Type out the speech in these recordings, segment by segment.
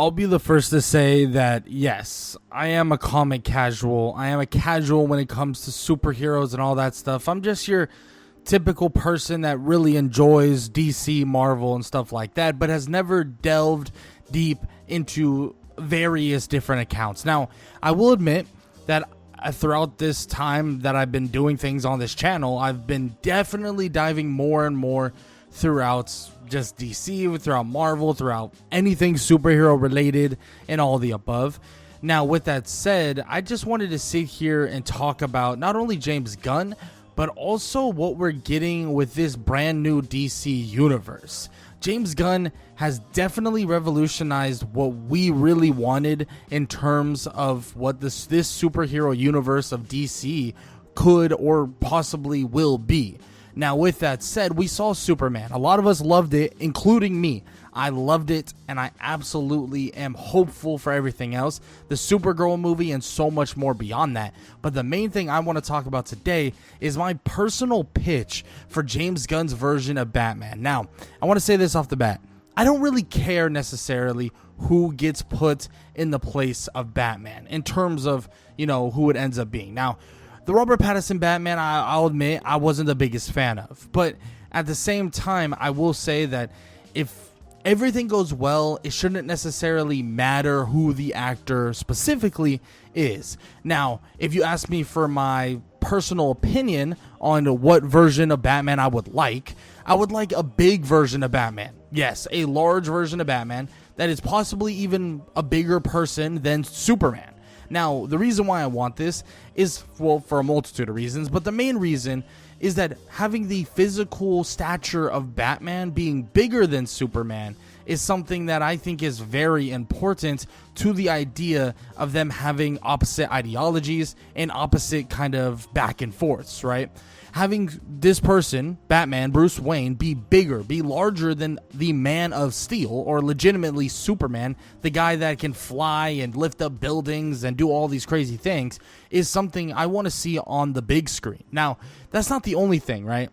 I'll be the first to say that, yes, I am a comic casual. I am a casual when it comes to superheroes and all that stuff. I'm just your typical person that really enjoys DC, Marvel, and stuff like that, but has never delved deep into various different accounts. Now, I will admit that throughout this time that I've been doing things on this channel, I've been definitely diving more and more throughout just DC, throughout Marvel, throughout anything superhero related and all the above. Now, with that said, I just wanted to sit here and talk about not only James Gunn, but also what we're getting with this brand new DC universe. James Gunn has definitely revolutionized what we really wanted in terms of what this superhero universe of DC could or possibly will be. Now, with that said, we saw Superman. A lot of us loved it, including me. I loved it, and I absolutely am hopeful for everything else. The Supergirl movie and so much more beyond that. But the main thing I want to talk about today is my personal pitch for James Gunn's version of Batman. Now, I want to say this off the bat. I don't really care necessarily who gets put in the place of Batman in terms of, who it ends up being. Now, the Robert Pattinson Batman, I'll admit, I wasn't the biggest fan of. But at the same time, I will say that if everything goes well, it shouldn't necessarily matter who the actor specifically is. Now, if you ask me for my personal opinion on what version of Batman I would like a big version of Batman. Yes, a large version of Batman that is possibly even a bigger person than Superman. Now, the reason why I want this is, well, for a multitude of reasons, but the main reason is that having the physical stature of Batman being bigger than Superman is something that I think is very important to the idea of them having opposite ideologies and opposite kind of back and forths, right? Having this person, Batman, Bruce Wayne, be bigger, be larger than the Man of Steel, or legitimately Superman, the guy that can fly and lift up buildings and do all these crazy things, is something I want to see on the big screen. Now, that's not the only thing, right?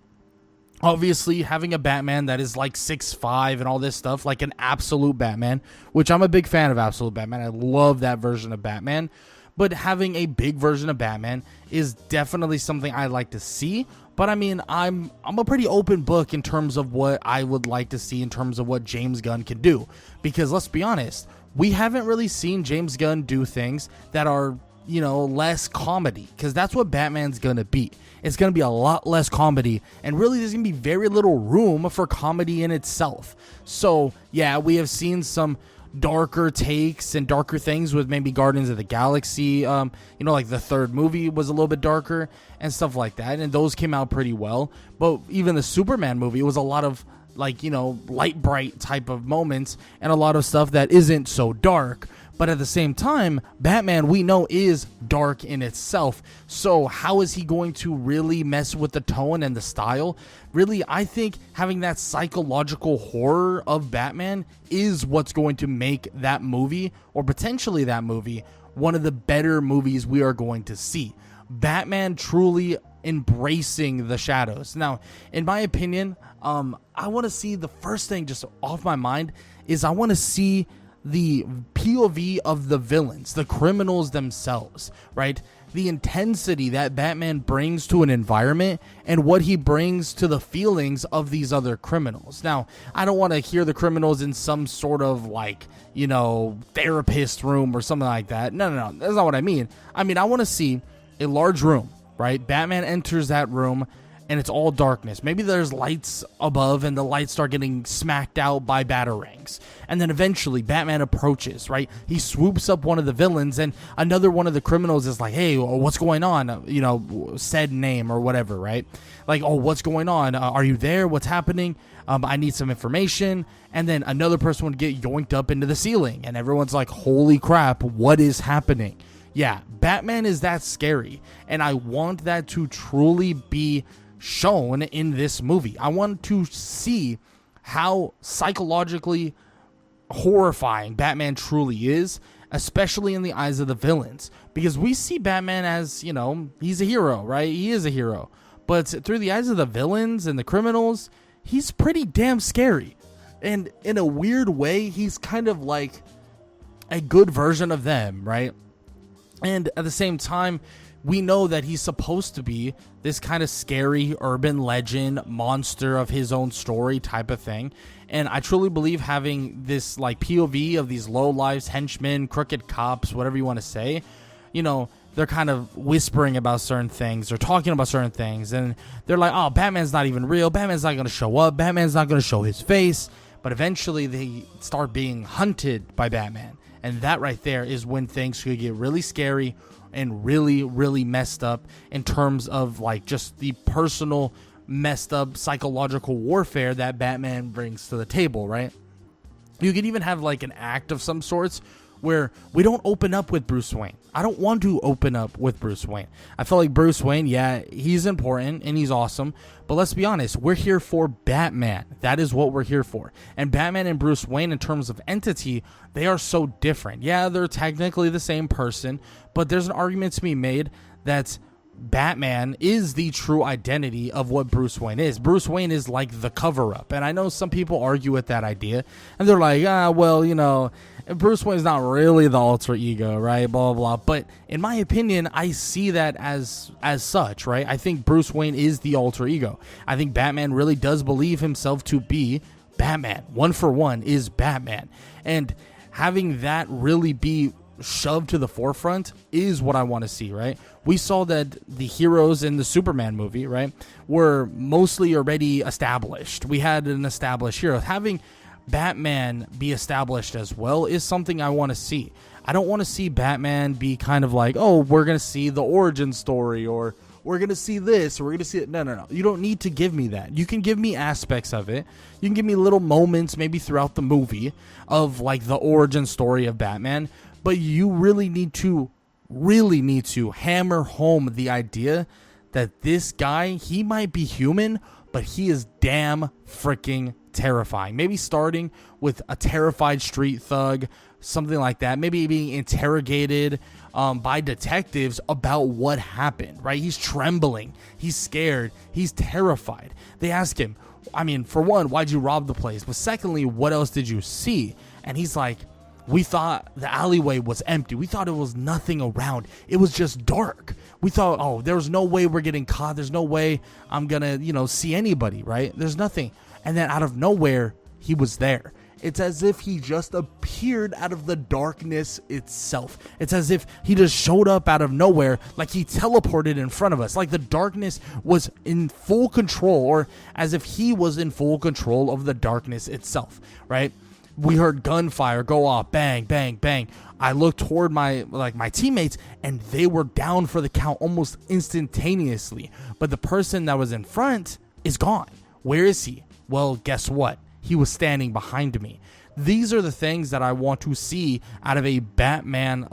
Obviously, having a Batman that is like 6'5" and all this stuff, like an absolute Batman, which I'm a big fan of absolute Batman. I love that version of Batman. But having a big version of Batman is definitely something I like to see. But I mean, I'm a pretty open book in terms of what I would like to see in terms of what James Gunn can do. Because let's be honest, we haven't really seen James Gunn do things that are, less comedy. Because that's what Batman's going to be. It's going to be a lot less comedy. And really, there's going to be very little room for comedy in itself. So, yeah, we have seen some darker takes and darker things with maybe Guardians of the Galaxy, like the third movie was a little bit darker and stuff like that, and those came out pretty well. But even the Superman movie was a lot of light bright type of moments and a lot of stuff that isn't so dark. But at the same time, Batman, we know, is dark in itself. So how is he going to really mess with the tone and the style? Really, I think having that psychological horror of Batman is what's going to make that movie, or potentially that movie, one of the better movies we are going to see. Batman truly embracing the shadows. Now, in my opinion, I want to see, the first thing just off my mind is I want to see the POV of the villains, the criminals themselves, right? The intensity that Batman brings to an environment and what he brings to the feelings of these other criminals. Now, I don't want to hear the criminals in some sort of therapist room or something like that. No, that's not what I mean. I want to see a large room, right? Batman enters that room and it's all darkness. Maybe there's lights above and the lights start getting smacked out by batarangs. And then eventually Batman approaches, right? He swoops up one of the villains and another one of the criminals is like, hey, what's going on? Said name or whatever, right? Like, oh, what's going on? Are you there? What's happening? I need some information. And then another person would get yoinked up into the ceiling and everyone's like, holy crap, what is happening? Yeah, Batman is that scary. And I want that to truly be shown in this movie. I want to see how psychologically horrifying Batman truly is, especially in the eyes of the villains, because we see Batman as, he's a hero, right? He is a hero, but through the eyes of the villains and the criminals, he's pretty damn scary. And in a weird way, he's kind of like a good version of them, right? And at the same time, we know that he's supposed to be this kind of scary urban legend monster of his own story type of thing. And I truly believe having this like POV of these low lives, henchmen, crooked cops, whatever you want to say, you know, they're kind of whispering about certain things or talking about certain things. And they're like, oh, Batman's not even real. Batman's not going to show up. Batman's not going to show his face. But eventually they start being hunted by Batman. And that right there is when things could get really scary and really, really messed up in terms of like just the personal messed up psychological warfare that Batman brings to the table, right? You could even have like an act of some sorts where we don't open up with Bruce Wayne. I don't want to open up with Bruce Wayne. I feel like Bruce Wayne, yeah, he's important and he's awesome, but let's be honest, we're here for Batman. That is what we're here for. And Batman and Bruce Wayne, in terms of entity, they are so different. Yeah, they're technically the same person, but there's an argument to be made that Batman is the true identity of what Bruce Wayne is. Bruce Wayne is like the cover-up, and I know some people argue with that idea, and they're like, well, you know, Bruce Wayne's not really the alter ego, right? Blah, blah, blah. But in my opinion, I see that as such, right? I think Bruce Wayne is the alter ego. I think Batman really does believe himself to be Batman. One for one is Batman. And having that really be shoved to the forefront is what I want to see, right? We saw that the heroes in the Superman movie, right, were mostly already established. We had an established hero. Having Batman be established as well is something I want to see. I don't want to see Batman be kind of like, oh, we're going to see the origin story, or we're going to see this, or we're going to see it. No. You don't need to give me that. You can give me aspects of it. You can give me little moments maybe throughout the movie of like the origin story of Batman, but you really need to hammer home the idea that this guy, he might be human, but he is damn freaking terrifying. Maybe starting with a terrified street thug, something like that. Maybe being interrogated by detectives about what happened, right? He's trembling. He's scared. He's terrified. They ask him, I mean, for one, why'd you rob the place? But secondly, what else did you see? And he's like, we thought the alleyway was empty. We thought it was nothing around. It was just dark. We thought, oh, there's no way we're getting caught. There's no way I'm going to, see anybody, right? There's nothing. And then out of nowhere, he was there. It's as if he just appeared out of the darkness itself. It's as if he just showed up out of nowhere, like he teleported in front of us, like the darkness was in full control, or as if he was in full control of the darkness itself, right? We heard gunfire go off, bang, bang, bang. I looked toward my teammates, and they were down for the count almost instantaneously. But the person that was in front is gone. Where is he? Well, guess what? He was standing behind me. These are the things that I want to see out of a Batman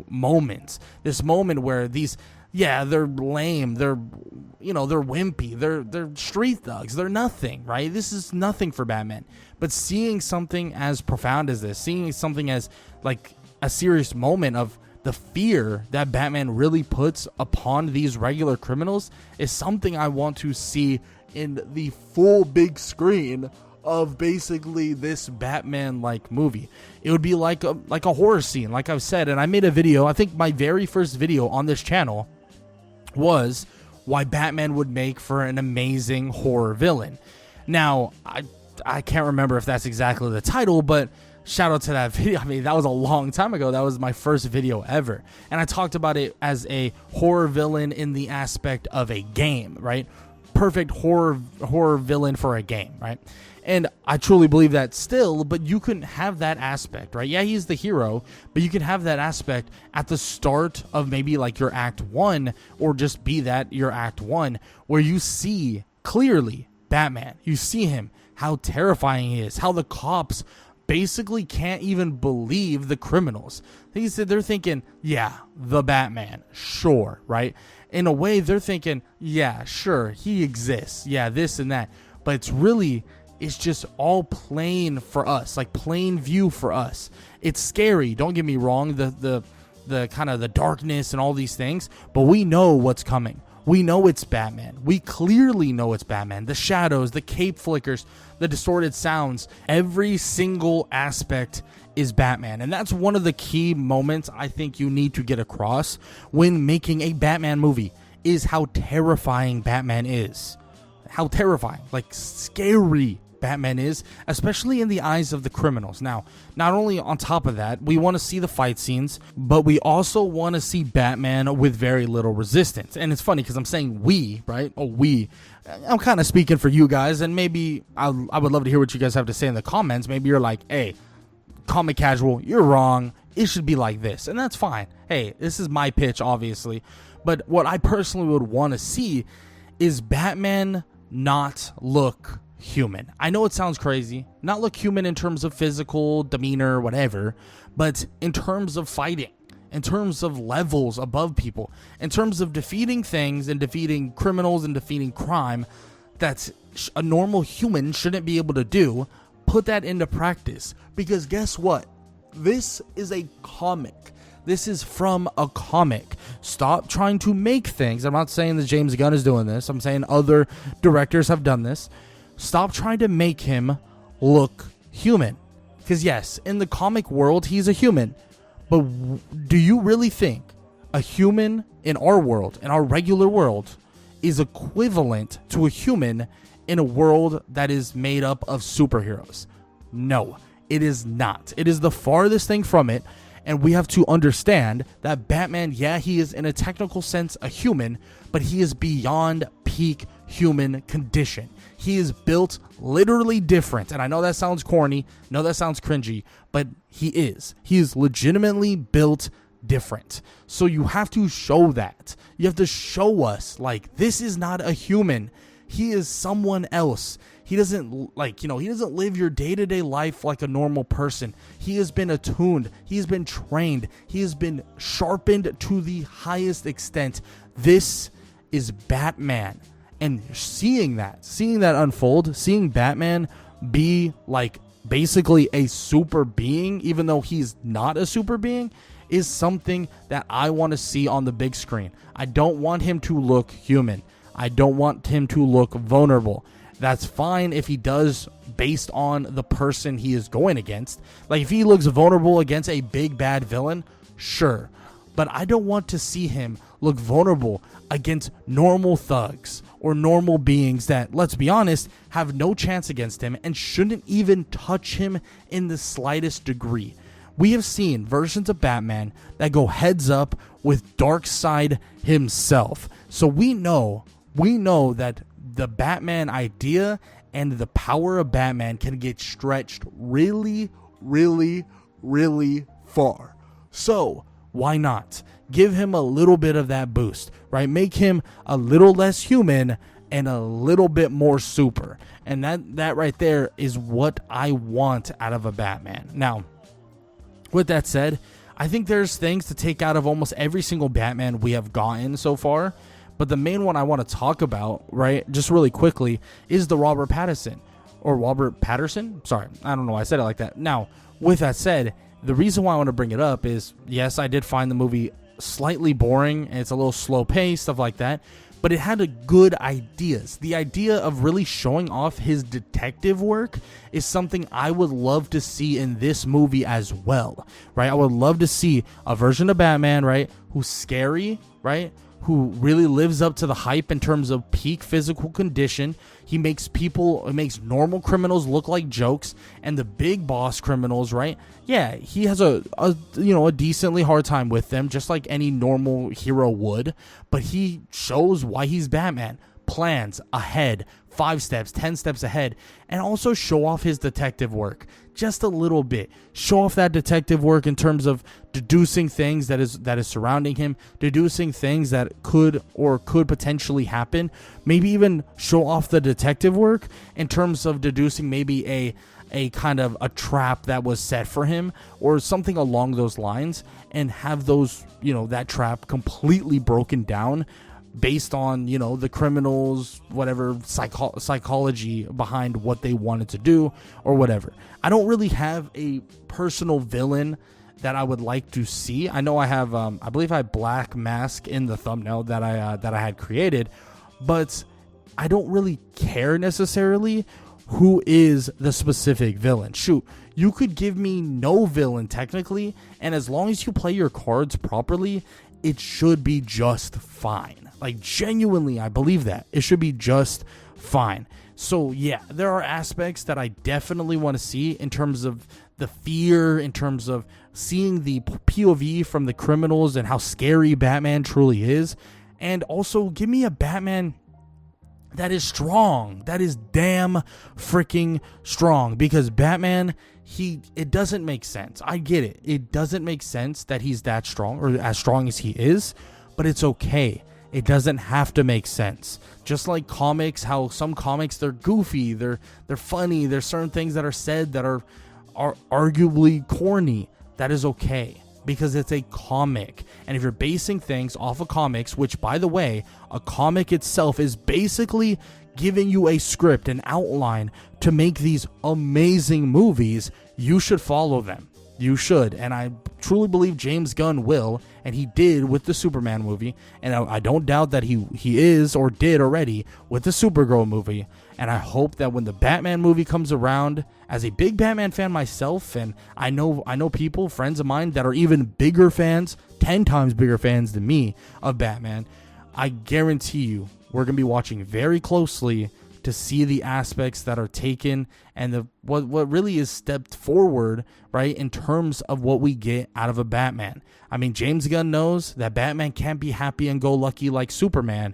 moments. This moment where these, they're lame, they're wimpy, they're street thugs, they're nothing, right? This is nothing for Batman. But seeing something as profound as this, seeing something as like a serious moment of the fear that Batman really puts upon these regular criminals is something I want to see in the full big screen of basically this Batman-like movie. It would be like a horror scene, like I've said, and I made a video. I think my very first video on this channel was why Batman would make for an amazing horror villain. Now, I can't remember if that's exactly the title, but shout out to that video. I mean, that was a long time ago. That was my first video ever. And I talked about it as a horror villain in the aspect of a game, right? Perfect horror villain for a game, right? And I truly believe that still, but you can have that aspect, right? Yeah, he's the hero, but you can have that aspect at the start of maybe like your act 1, or just be that your act 1, where you see clearly Batman. You see him, how terrifying he is, how the cops basically can't even believe the criminals. They're thinking, yeah, the Batman, sure, right? In a way, they're thinking, yeah, sure, he exists, yeah, this and that. But it's just all plain for us, like plain view for us. It's scary, don't get me wrong, the kind of the darkness and all these things, but we know what's coming. We know it's Batman. We clearly know it's Batman. The shadows, the cape flickers, the distorted sounds, every single aspect is Batman. And that's one of the key moments I think you need to get across when making a Batman movie, is how terrifying Batman is. How terrifying, like scary Batman is, especially in the eyes of the criminals. Now, not only on top of that, we want to see the fight scenes, but we also want to see Batman with very little resistance. And it's funny because I'm saying we, right? Oh, we. I'm kind of speaking for you guys, and maybe I would love to hear what you guys have to say in the comments. Maybe you're like, hey, comic casual, you're wrong. It should be like this, and that's fine. Hey, this is my pitch, obviously. But what I personally would want to see is Batman not look human. I know it sounds crazy, not look human in terms of physical demeanor, whatever, but in terms of fighting, in terms of levels above people, in terms of defeating things and defeating criminals and defeating crime that a normal human shouldn't be able to do. Put that into practice, because guess what? This is a comic. This is from a comic. Stop trying to make things. I'm not saying that James Gunn is doing this. I'm saying other directors have done this. Stop trying to make him look human. Because yes, in the comic world, he's a human. But do you really think a human in our world, in our regular world, is equivalent to a human in a world that is made up of superheroes? No, it is not. It is the farthest thing from it. And we have to understand that Batman, yeah, he is in a technical sense a human, but he is beyond peak human condition. He is built literally different. And I know that sounds corny, I know that sounds cringy, but he is. He is legitimately built different. So you have to show that. You have to show us, like, this is not a human. He is someone else. He doesn't he doesn't live your day-to-day life like a normal person. He has been attuned. He has been trained. He has been sharpened to the highest extent. This is Batman. And seeing that unfold, seeing Batman be like basically a super being, even though he's not a super being, is something that I want to see on the big screen. I don't want him to look human. I don't want him to look vulnerable. That's fine if he does, based on the person he is going against. Like, if he looks vulnerable against a big bad villain, sure. But I don't want to see him look vulnerable against normal thugs or normal beings that, let's be honest, have no chance against him and shouldn't even touch him in the slightest degree. We have seen versions of Batman that go heads up with Darkseid himself. So we know that the Batman idea and the power of Batman can get stretched really, really, really far. So why not give him a little bit of that boost, right? Make him a little less human and a little bit more super. And that right there is what I want out of a Batman. Now, with that said, I think there's things to take out of almost every single Batman we have gotten so far. But the main one I want to talk about, right, just really quickly, is the Robert Pattinson. Or Robert Patterson? Sorry, I don't know why I said it like that. Now, with that said, the reason why I want to bring it up is, yes, I did find the movie slightly boring, and it's a little slow-paced, stuff like that. But it had good ideas. The idea of really showing off his detective work is something I would love to see in this movie as well, right? I would love to see a version of Batman, right, who's scary, right, who really lives up to the hype in terms of peak physical condition. He makes normal criminals look like jokes, and the big boss criminals, right? Yeah, he has a decently hard time with them, just like any normal hero would, but he shows why he's Batman. Plans ahead, 5 steps, 10 steps ahead, and also show off his detective work just a little bit. Show off that detective work in terms of deducing things that is surrounding him, deducing things that could potentially happen. Maybe even show off the detective work in terms of deducing maybe a kind of a trap that was set for him or something along those lines, and have that trap completely broken down based on, the criminals, whatever psychology behind what they wanted to do or whatever. I don't really have a personal villain that I would like to see. I know I have, I believe I have Black Mask in the thumbnail that I had created, but I don't really care necessarily who is the specific villain. Shoot, you could give me no villain technically, and as long as you play your cards properly, it should be just fine. Like, genuinely, I believe that. It should be just fine. So, yeah, there are aspects that I definitely want to see in terms of the fear, in terms of seeing the POV from the criminals and how scary Batman truly is. And also, give me a Batman that is strong, that is damn freaking strong, because Batman, it doesn't make sense. I get it. It doesn't make sense that he's that strong or as strong as he is, but it's okay. It doesn't have to make sense. Just like comics, how some comics, they're goofy, they're funny, there's certain things that are said that are arguably corny. That is okay, because it's a comic. And if you're basing things off of comics, which, by the way, a comic itself is basically giving you a script, an outline to make these amazing movies, you should follow them. You should. And I truly believe James Gunn will, and he did with the Superman movie, and I don't doubt that he is or did already with the Supergirl movie. And I hope that when the Batman movie comes around, as a big Batman fan myself, and I know people, friends of mine, that are even bigger fans, 10 times bigger fans than me of Batman, I guarantee you we're going to be watching very closely to see the aspects that are taken and what really is stepped forward, right, in terms of what we get out of a Batman. I mean, James Gunn knows that Batman can't be happy and go lucky like Superman.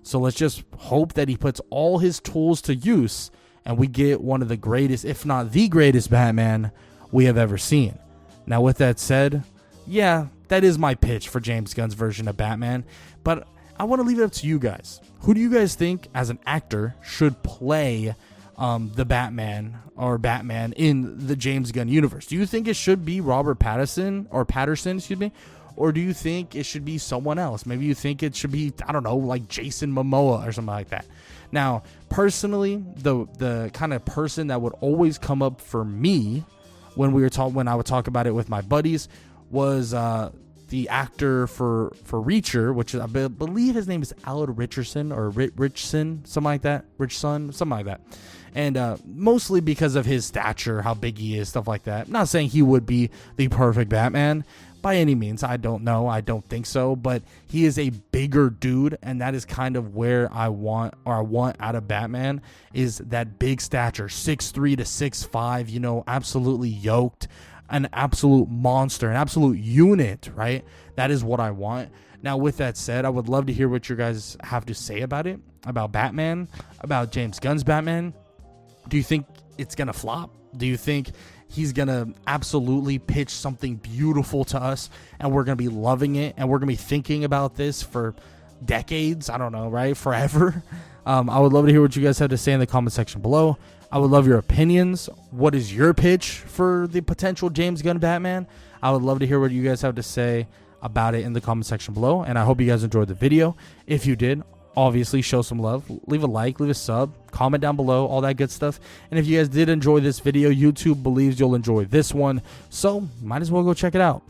So let's just hope that he puts all his tools to use and we get one of the greatest, if not the greatest Batman we have ever seen. Now, with that said, yeah, that is my pitch for James Gunn's version of Batman, but I want to leave it up to you guys. Who do you guys think, as an actor, should play the Batman or Batman in the James Gunn universe? Do you think it should be Robert Pattinson, or do you think it should be someone else? Maybe you think it should be, I don't know, like Jason Momoa or something like that. Now, personally, the kind of person that would always come up for me when I would talk about it with my buddies was the actor for Reacher, which is, I believe his name is Alan Richardson or Richson, something like that. And mostly because of his stature, how big he is, stuff like that. I'm not saying he would be the perfect Batman by any means. I don't know. I don't think so. But he is a bigger dude, and that is kind of where I want out of Batman, is that big stature, 6'3" to 6'5", absolutely yoked. An absolute monster, an absolute unit, right? That is what I want. Now, with that said, I would love to hear what you guys have to say about it, about Batman, about James Gunn's Batman. Do you think it's going to flop? Do you think he's going to absolutely pitch something beautiful to us and we're going to be loving it and we're going to be thinking about this for decades? I don't know, right? Forever? I would love to hear what you guys have to say in the comment section below. I would love your opinions. What is your pitch for the potential James Gunn Batman? I would love to hear what you guys have to say about it in the comment section below. And I hope you guys enjoyed the video. If you did, obviously show some love. Leave a like, leave a sub, comment down below, all that good stuff. And if you guys did enjoy this video, YouTube believes you'll enjoy this one. So might as well go check it out.